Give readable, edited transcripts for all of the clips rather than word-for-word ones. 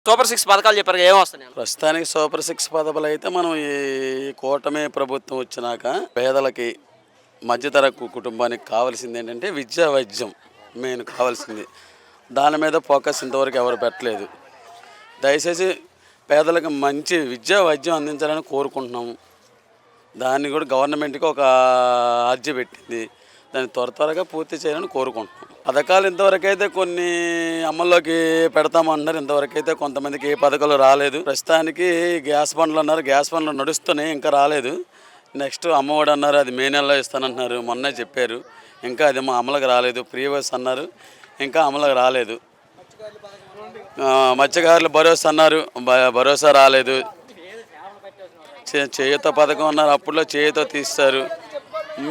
Super 6 పథకాలు చెప్పారు కదా, ఏం వస్తున్నాయి? ప్రస్తుతానికి సూపర్ సిక్స్ పథకాలు అయితే మనం ఈ కూటమి ప్రభుత్వం వచ్చినాక పేదలకి మధ్యతరగతి కుటుంబానికి కావాల్సింది ఏంటంటే విద్యా వైద్యం మెయిన్ కావాల్సింది. దాని మీద ఫోకస్ ఇంతవరకు ఎవరు పెట్టలేదు. దయచేసి పేదలకు మంచి విద్యా వైద్యం అందించాలని కోరుకుంటున్నాము. దాన్ని కూడా గవర్నమెంట్కి ఒక అర్జీ పెట్టింది, దాన్ని త్వరగా పూర్తి చేయాలని కోరుకుంటున్నాం. పథకాలు ఇంతవరకు అయితే కొన్ని అమల్లోకి పెడతామన్నారు. ఇంతవరకు అయితే కొంతమందికి ఏ పథకాలు రాలేదు. ప్రస్తుతానికి గ్యాస్ బండ్లు అన్నారు, గ్యాస్ బండ్లు నడుస్తున్నాయి, ఇంకా రాలేదు. నెక్స్ట్ అమ్మఒడి అన్నారు, అది మే నెలలో ఇస్తానంటున్నారు, మొన్నే చెప్పారు, ఇంకా అది మా అమలుకి రాలేదు. ఫ్రీ బస్ అన్నారు, ఇంకా అమలుకి రాలేదు. మత్స్యకారులు భరోసా అన్నారు, భరోసా రాలేదు. చేయూత పథకం అన్నారు, అప్పుడులో చేయూత తీస్తారు.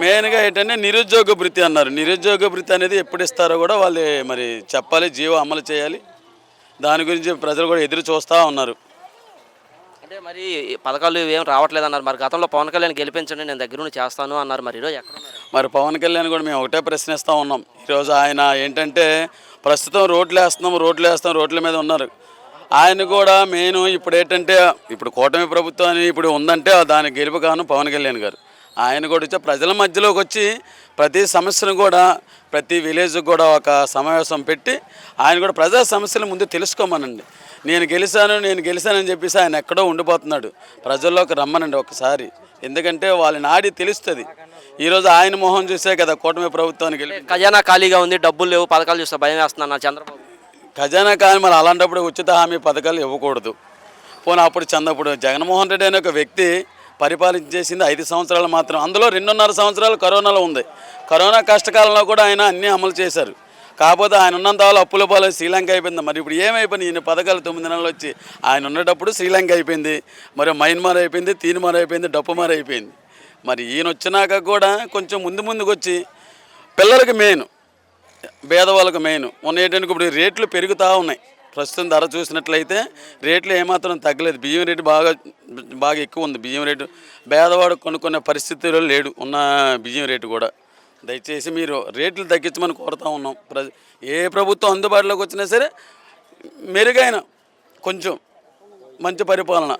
మెయిన్గా ఏంటంటే నిరుద్యోగ భృతి అన్నారు. నిరుద్యోగ భృతి అనేది ఎప్పుడు ఇస్తారో కూడా వాళ్ళు మరి చెప్పాలి, జీవో అమలు చేయాలి. దాని గురించి ప్రజలు కూడా ఎదురు చూస్తూ ఉన్నారు. అంటే మరి పథకాలు ఏం రావట్లేదు అన్నారు. మరి గతంలో పవన్ కళ్యాణ్ గెలిపించండి, నేను దగ్గర నుండి చేస్తాను అన్నారు. మరి ఈరోజు ఎక్కడ ఉన్నారు? మరి పవన్ కళ్యాణ్ కూడా మేము ఒకటే ప్రశ్నిస్తూ ఉన్నాం. ఈరోజు ఆయన ఏంటంటే ప్రస్తుతం రోడ్లు వేస్తాం రోడ్ల మీద ఉన్నారు. ఆయన కూడా మెయిన్ ఇప్పుడు ఏంటంటే ఇప్పుడు కూటమి ప్రభుత్వాన్ని ఇప్పుడు ఉందంటే దానికి గెలుపు కాను పవన్ కళ్యాణ్ గారు. ఆయన కూడా వచ్చి ప్రజల మధ్యలోకి వచ్చి ప్రతి సమస్యను కూడా ప్రతి విలేజ్కి కూడా ఒక సమావేశం పెట్టి ఆయన కూడా ప్రజా సమస్యల ముందు తెలుసుకోమనండి. నేను గెలిచానని చెప్పేసి ఆయన ఎక్కడో ఉండిపోతున్నాడు. ప్రజల్లోకి రమ్మనండి ఒకసారి, ఎందుకంటే వాళ్ళ నాడి తెలుస్తుంది. ఈరోజు ఆయన మొహం చూసే కదా కూటమి ప్రభుత్వానికి ఖజానా ఖాళీగా ఉంది, డబ్బులు లేవు, పథకాలు చూస్తే భయం వేస్తున్నా చంద్రబాబు. ఖజానా కానీ మరి అలాంటప్పుడు ఉచిత హామీ పథకాలు ఇవ్వకూడదు. పోనీ అప్పుడు జగన్మోహన్ రెడ్డి అనే ఒక వ్యక్తి పరిపాలించేసింది 5 సంవత్సరాలు మాత్రం. అందులో 2.5 సంవత్సరాలు కరోనాలో ఉంది. కరోనా కష్టకాలంలో కూడా ఆయన అన్నీ అమలు చేశారు. కాకపోతే ఆయన ఉన్నంత వాళ్ళు అప్పుల పాలు శ్రీలంక అయిపోయింది. మరి ఇప్పుడు ఏమైపోయింది? ఈయన పథకాలు 9 నెలలు వచ్చి ఆయన ఉండేటప్పుడు శ్రీలంక అయిపోయింది, మరి మయన్మార్ అయిపోయింది, తీన్మార్ అయిపోయింది, డప్పుమార్ అయిపోయింది. మరి ఈయన వచ్చినాక కూడా కొంచెం ముందుకు వచ్చి పిల్లలకి మెయిన్, పేదవాళ్ళకు మెయిన్ ఉన్నటువంటి ఇప్పుడు రేట్లు పెరుగుతూ ఉన్నాయి. ప్రస్తుతం ధర చూసినట్లయితే రేట్లు ఏమాత్రం తగ్గలేదు. బియ్యం రేటు బాగా ఎక్కువ ఉంది. బియ్యం రేటు పేదవాడు కొనుక్కునే పరిస్థితిలో లేడు ఉన్న బియ్యం రేటు కూడా. దయచేసి మీరు రేట్లు తగ్గించమని కోరుతూ ఉన్నాం. ఏ ప్రభుత్వం అందుబాటులోకి వచ్చినా సరే మెరుగైన కొంచెం మంచి పరిపాలన